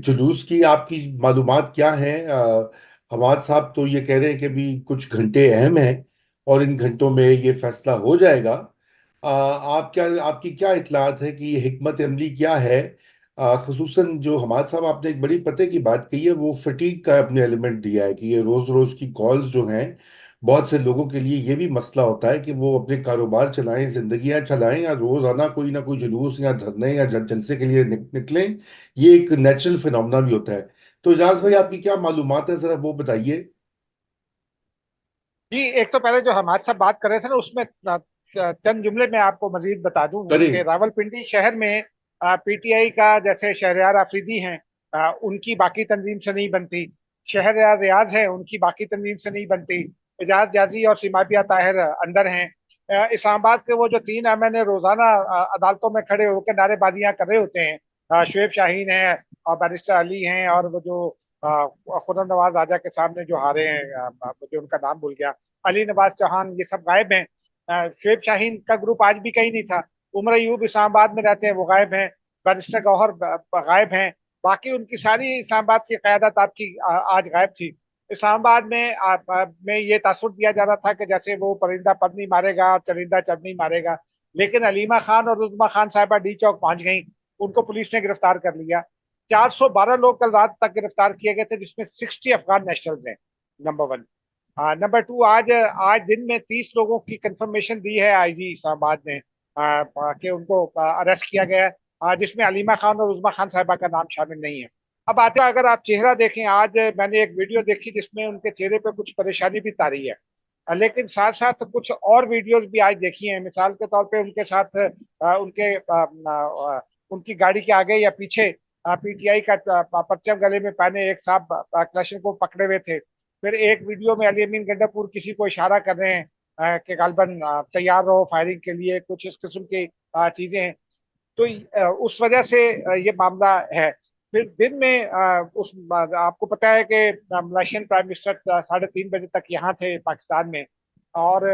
जुलूस की आपकी मालूमात क्या है? हमाद साहब तो ये कह रहे हैं कि भी कुछ घंटे अहम हैं और इन घंटों में ये फैसला हो जाएगा। आपकी क्या इतलात है कि ये हिकमत अमली क्या है? खुसूसन जो हमाद साहब आपने एक बड़ी पते की बात कही है, वो फटीग का अपने एलिमेंट दिया है कि ये रोज रोज की कॉल्स जो हैं, बहुत से लोगों के लिए ये भी मसला होता है कि वो अपने कारोबार चलाएं, जिंदगियां चलाएं, या रोजाना कोई ना कोई जुलूस या धरने या जलसे के लिए निकलें। ये एक नेचुरल फिनोमेना भी होता है। तो इजाज भाई, आपकी क्या मालूमात है, जरा वो बताइए। जी, एक तो पहले जो हमारे साथ बात कर रहे थे ना, उसमें चंद जुमले मैं आपको मजीद बता दूं कि करें। रावलपिंडी शहर में पीटीआई का जैसे शहरयार आफरीदी हैं, उनकी बाकी तंजीम से नहीं बनती। शहरयार रियाज है, उनकी बाकी तंजीम से नहीं बनती। एजाज जाजी और सिमाबिया ताहिर अंदर हैं। इस्लामाबाद के वो जो तीन एमएनए रोजाना अदालतों में खड़े होकर नारेबाजियां कर रहे होते हैं, शुएब शाहीन है और बैरिस्टर अली हैं, और वो जो खुर्रम नवाज राजा के सामने जो हारे हैं, मुझे उनका नाम भूल गया, अली नवाज चौहान, ये सब गायब हैं। शुएब शाहीन का ग्रुप आज भी कहीं नहीं था। उमर अयूब इस्लामाबाद में रहते हैं, वो गायब हैं। बैरिस्टर गौहर गायब हैं। बाकी उनकी सारी इस्लामाबाद की क़यादत आपकी आज गायब थी। इस्लामाबाद में में ये तासुर दिया जा रहा था कि जैसे वो परिंदा पर नहीं मारेगा और चरिंदा चढ़ नहीं मारेगा। लेकिन अलीमा खान और उज़मा खान साहिबा डी चौक पहुंच गई। उनको पुलिस ने गिरफ्तार कर लिया। 412 लोग कल रात तक गिरफ्तार किए गए थे, जिसमें 60 अफगान नेशनल्स हैं। Number one. नंबर टू, आज आज दिन में 30 लोगों की कंफर्मेशन दी है आईजी इस्लामाबाद ने, कि उनको अरेस्ट किया गया है, जिसमें अलीमा खान और उज़मा खान साहिबा का नाम शामिल नहीं है। अब आते अगर आप चेहरा देखें, आज मैंने एक वीडियो देखी जिसमें उनके चेहरे पे कुछ परेशानी भी तारी है। लेकिन साथ साथ कुछ और वीडियोस भी आज देखी हैं। मिसाल के तौर पे उनके साथ उनकी गाड़ी के आगे या पीछे पीटीआई का परचम गले में पहने एक साहब क्लैशन को पकड़े हुए थे। फिर एक वीडियो में अली अमीन गंडापुर किसी को इशारा कर रहे हैं कि गालबन तैयार रहो फायरिंग के लिए, कुछ इस किस्म की चीजें हैं। तो उस वजह से ये मामला है। फिर दिन में आपको पता है कि मलेशियन प्राइम मिनिस्टर 3:30 बजे तक यहाँ थे पाकिस्तान में। और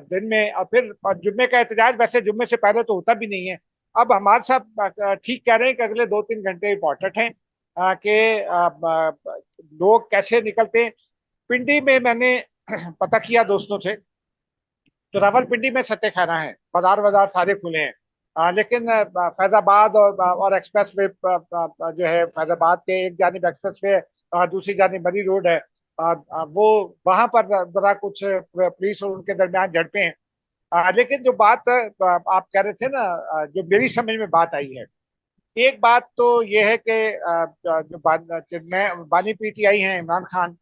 दिन में फिर जुम्मे का एहतजाज वैसे जुम्मे से पहले तो होता भी नहीं है। अब हमारे साथ ठीक कह रहे हैं कि अगले 2-3 घंटे इंपॉर्टेंट हैं, कि लोग कैसे निकलते हैं। पिंडी में मैंने पता किया दोस्तों से, तो रावलपिंडी में सत्य खाना है, बाजार बाजार सारे खुले हैं। लेकिन फैजाबाद और एक्सप्रेस वे, जो है फैजाबाद के एक जानिब एक्सप्रेस वे, दूसरी जानिब मरी रोड है, वो वहां पर जरा कुछ पुलिस और उनके दरमियान झड़पें हैं। लेकिन जो बात आप कह रहे थे ना, जो मेरी समझ में बात आई है, एक बात तो ये है कि जो बानी पीटीआई हैं इमरान खान,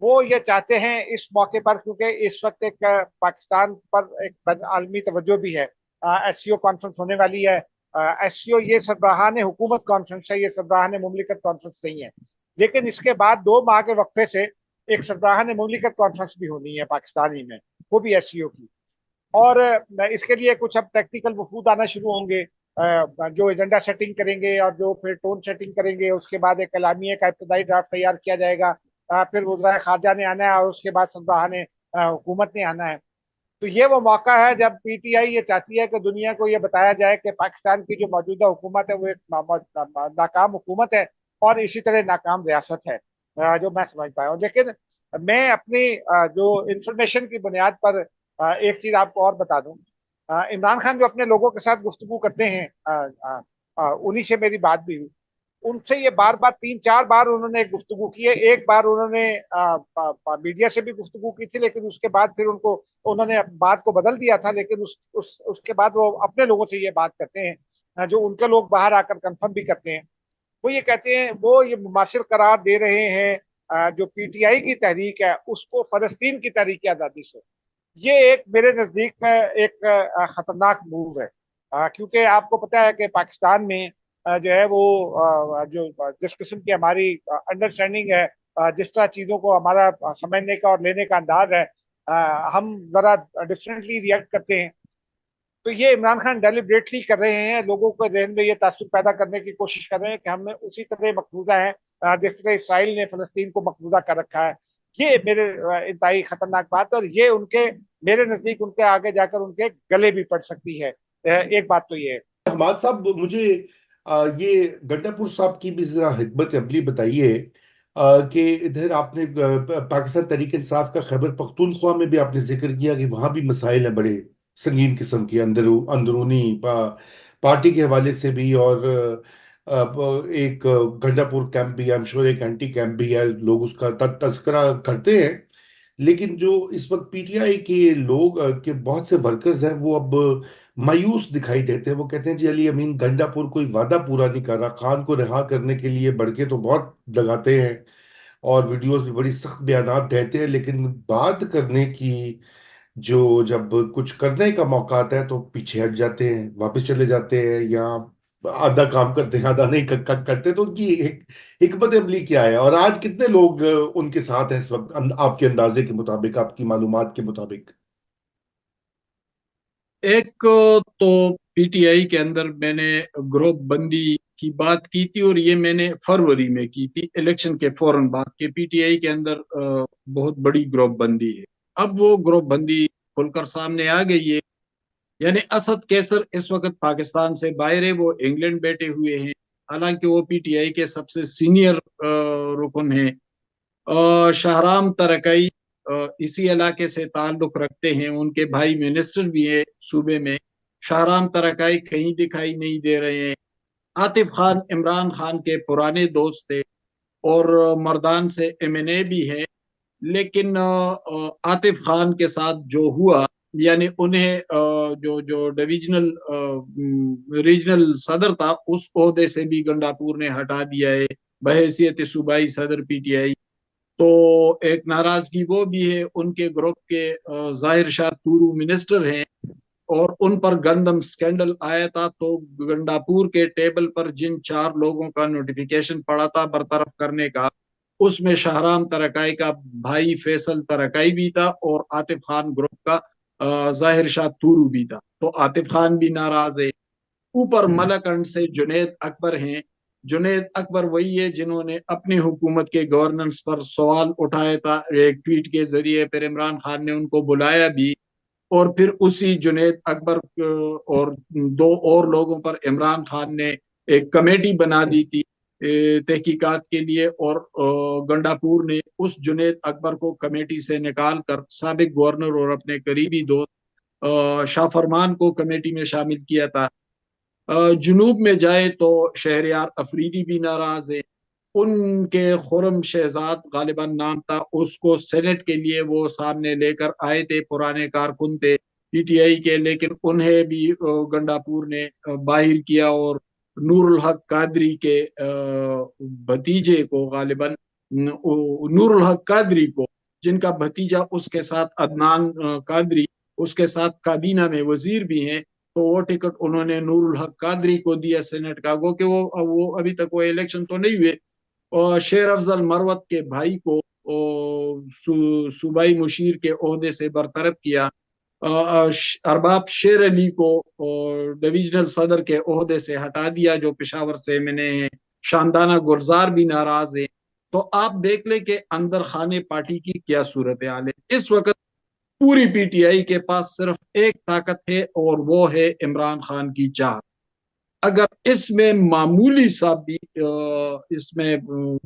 वो ये चाहते हैं इस मौके पर, क्योंकि इस वक्त एक पाकिस्तान पर एक आलमी तवज्जो भी है। एससीओ कॉन्फ्रेंस होने वाली है। एससीओ ये सरबराहान हुकूमत कॉन्फ्रेंस है, ये सरबराहान मुमलिकत कॉन्फ्रेंस नहीं है। लेकिन इसके बाद 2 माह के वक्फे से एक सरबराहान मुमलिकत कॉन्फ्रेंस भी होनी है पाकिस्तानी में, वो भी एससीओ की। और इसके लिए कुछ अब टेक्निकल वफूद आना शुरू होंगे, जो एजेंडा सेटिंग करेंगे और जो फिर टोन सेटिंग करेंगे। उसके बाद एक कलामिया का इब्तदाई ड्राफ्ट तैयार किया जाएगा। फिर वज़राए खारजा ने आना है और उसके बाद सरबराह ने हुकूमत ने आना है। तो ये वो मौका है जब पीटीआई ये चाहती है कि दुनिया को ये बताया जाए कि पाकिस्तान की जो मौजूदा हुकूमत है वो एक नाकाम हुकूमत है और इसी तरह नाकाम रियासत है, जो मैं समझ पाया हूँ। लेकिन मैं अपनी जो इंफॉर्मेशन की बुनियाद पर एक चीज आपको और बता दूं। इमरान खान जो अपने लोगों के साथ गुफ्तगू करते हैं, उन्हीं से मेरी बात भी हुई। उनसे ये बार बार 3-4 बार उन्होंने गुफ्तगू की है। एक बार उन्होंने मीडिया से भी गुफ्तगू की थी, लेकिन उसके बाद फिर उनको उन्होंने बात को बदल दिया था। लेकिन उसके बाद वो अपने लोगों से ये बात करते हैं, जो उनके लोग बाहर आकर कंफर्म भी करते हैं। वो ये कहते हैं, वो ये मुमासिल करार दे रहे हैं जो पीटीआई की तहरीक है उसको फलस्तीन की तहरीक आज़ादी से। ये एक मेरे नजदीक एक खतरनाक मूव है, क्योंकि आपको पता है कि पाकिस्तान में जो है वो जो जिस किस्म की हमारी अंडरस्टैंडिंग है, जिस तरह चीजों को हमारा समझने का और लेने का अंदाज है, हम जरा डिफरेंटली रिएक्ट करते हैं। तो ये इमरान खान डेलिब्रेटली कर रहे हैं, लोगों के जहन में ये तासुर पैदा करने की कोशिश कर रहे हैं कि हम उसी तरह मकबूजा है जिस तरह इसराइल ने फलस्तीन को मकबूजा कर रखा है। ये मेरे इंतहाई खतरनाक बात है, और ये उनके मेरे नजदीक उनके आगे जाकर उनके गले भी पड़ सकती है। एक बात तो ये है। हमाद साहब, मुझे ये गंडापुर साहब की भी जरा हिकमत अमली बताइए, कि इधर आपने पाकिस्तान तहरीक इंसाफ का खैबर पख्तूनख्वा में भी आपने जिक्र किया कि वहां भी मसाइल हैं बड़े संगीन किस्म के, अंदरूनी पार्टी के हवाले से भी, और एक गंडापुर कैंप भी, आई एम श्योर एक एंटी कैंप भी है, लोग उसका तस्करा करते हैं। लेकिन जो इस वक्त पीटीआई के लोग के बहुत से वर्कर्स हैं, वो अब मायूस दिखाई देते हैं। वो कहते हैं जी अली अमीन गंडापुर कोई वादा पूरा नहीं कर रहा, खान को रिहा करने के लिए भड़के तो बहुत लगाते हैं और वीडियोस भी बड़ी सख्त बयानात देते हैं, लेकिन बात करने की, जो जब कुछ करने का मौका आता है तो पीछे हट जाते हैं, वापस चले जाते हैं, या आधा काम करते हैं आधा नहीं करते। तो उनकी हिकमत अमली क्या है, और आज कितने लोग उनके साथ हैं इस वक्त, आपके अंदाजे के मुताबिक, आपकी मालूमात के मुताबिक? एक तो पीटीआई के अंदर मैंने ग्रुप बंदी की बात की थी, और ये मैंने फरवरी में की थी इलेक्शन के फौरन बाद के पीटीआई के अंदर बहुत बड़ी ग्रुप बंदी है। अब वो ग्रुप बंदी खुलकर सामने आ गई है। यानी असद कैसर इस वक्त पाकिस्तान से बाहर है, वो इंग्लैंड बैठे हुए हैं। हालांकि वो पीटीआई के सबसे सीनियर रुकन है। शाहराम तरकई इसी इलाके से ताल्लुक रखते हैं, उनके भाई मिनिस्टर भी है सूबे में। शाहराम तरकई कहीं दिखाई नहीं दे रहे हैं। आतिफ खान इमरान खान के पुराने दोस्त थे, और मर्दान से एमएनए भी है। लेकिन आतिफ खान के साथ जो हुआ, यानी उन्हें जो जो डिविजनल रीजनल सदर था उस ओहदे से भी गंडापुर ने हटा दिया है बहैसियत सूबाई सदर पीटीआई। तो एक नाराजगी वो भी है। उनके ग्रुप के जाहिर शाह तूरू मिनिस्टर हैं, और उन पर गंदम स्कैंडल आया था, तो गंडापुर के टेबल पर जिन 4 लोगों का नोटिफिकेशन पड़ा था बरतरफ करने का, उसमें शाहराम तरकाई का भाई फैसल तरकाई भी था, और आतिफ खान ग्रुप का जाहिर शाह तूरू भी था। तो आतिफ खान भी नाराज है। ऊपर मलकंड से जुनेद अकबर हैं। जुनेद अकबर वही है जिन्होंने अपनी हुकूमत के गवर्नेंस पर सवाल उठाया था एक ट्वीट के जरिए, फिर इमरान खान ने उनको बुलाया भी, और फिर उसी जुनेद अकबर और 2 और लोगों पर इमरान खान ने एक कमेटी बना दी थी तहकीकात के लिए, और गंडापुर ने उस जुनेद अकबर को कमेटी से निकाल कर सबक गवर्नर और अपने करीबी दोस्त शाह फरमान को कमेटी में शामिल किया था। जुनूब में जाए तो शहरयार अफरीदी भी नाराज है। उनके खुरम शहजाद गालिबन नाम था, उसको सेनेट के लिए वो सामने लेकर आए थे, पुराने कारकुन थे पीटीआई के, लेकिन उन्हें भी गंडापुर ने बाहिर किया, और नूरुल हक कादरी के भतीजे को गालिबन नूरुल हक कादरी को, जिनका भतीजा उसके साथ अदनान कादरी उसके साथ काबीना में वजीर भी हैं, तो वो टिकट उन्होंने नूरुल हक कादरी को दिया सेनेट का। गो कि वो अभी तक वो इलेक्शन तो नहीं हुए। और शेर अफजल मरवत के भाई को सूबाई मुशीर के ओहदे से बरतरफ किया। अरबाब शेर अली को डिविजनल सदर के ओहदे से हटा दिया, जो पिशावर से मैंने शानदाना गुलजार भी नाराज है। तो आप देख ले कि अंदर खाने पार्टी की क्या सूरत हाल है इस वक्त। पूरी पीटीआई के पास सिर्फ एक ताकत है, और वो है इमरान खान की चाह। अगर इसमें मामूली सा भी इसमें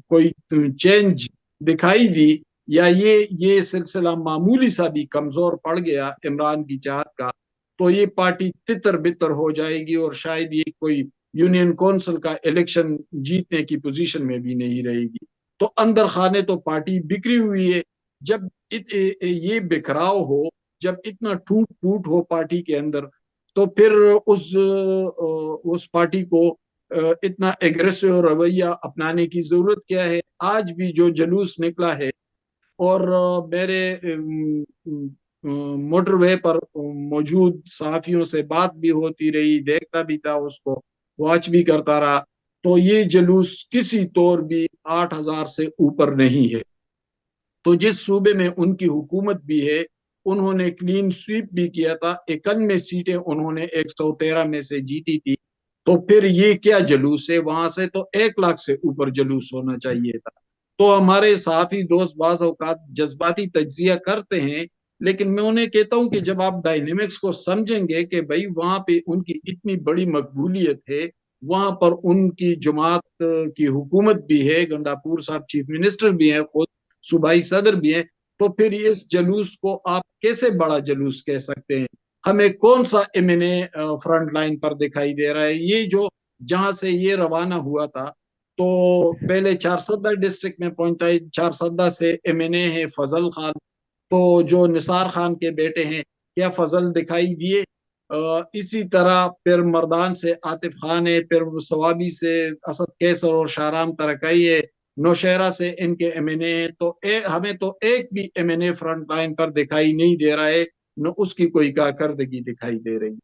कोई चेंज दिखाई दी, या ये सिलसिला मामूली सा भी कमजोर पड़ गया इमरान की चाहत का, तो ये पार्टी तितर बितर हो जाएगी, और शायद ये कोई यूनियन काउंसिल का इलेक्शन जीतने की पोजीशन में भी नहीं रहेगी। तो अंदर खाने तो पार्टी बिखरी हुई है। जब ये बिखराव हो, जब इतना टूट फूट हो पार्टी के अंदर, तो फिर उस पार्टी को इतना एग्रेसिव रवैया अपनाने की जरूरत क्या है। आज भी जो जुलूस निकला है, और मेरे मोटरवे पर मौजूद सहाफियों से बात भी होती रही, देखता भी था उसको, वॉच भी करता रहा, तो ये जुलूस किसी तौर भी 8,000 से ऊपर नहीं है। तो जिस सूबे में उनकी हुकूमत भी है, उन्होंने क्लीन स्वीप भी किया था, 91 सीटें उन्होंने 113 में से जीती थी। तो फिर ये क्या जलूस है, वहां से तो 1 लाख से ऊपर जलूस होना चाहिए था। तो हमारे साथी दोस्त बाज औकात जज्बाती तज्जिया करते हैं, लेकिन मैं उन्हें कहता हूं कि जब आप डायनेमिक्स को समझेंगे कि भाई वहां पे उनकी इतनी बड़ी मकबूलियत है, वहां पर उनकी जमात की हुकूमत भी है, गंडापुर साहब चीफ मिनिस्टर भी है, खुद सूबाई सदर भी है, तो फिर इस जलूस को आप कैसे बड़ा जलूस कह सकते हैं? हमें कौन सा एमएनए फ्रंट लाइन पर दिखाई दे रहा है? ये जो जहां से ये रवाना हुआ था, तो पहले चारसदा डिस्ट्रिक्ट में पहुंचता है। चारसदा से एमएनए है फजल खान, तो जो निसार खान के बेटे हैं, क्या फजल दिखाई दिए? इसी तरह फिर मर्दान से आतिफ खान है, फिर सवाबी से असद कैसर और शाहराम तरकई है, नौशहरा से इनके एमएनए है। तो हमें तो एक भी एमएनए फ्रंट लाइन पर दिखाई नहीं दे रहा है, न उसकी कोई कारकर्दगी दिखाई दे रही।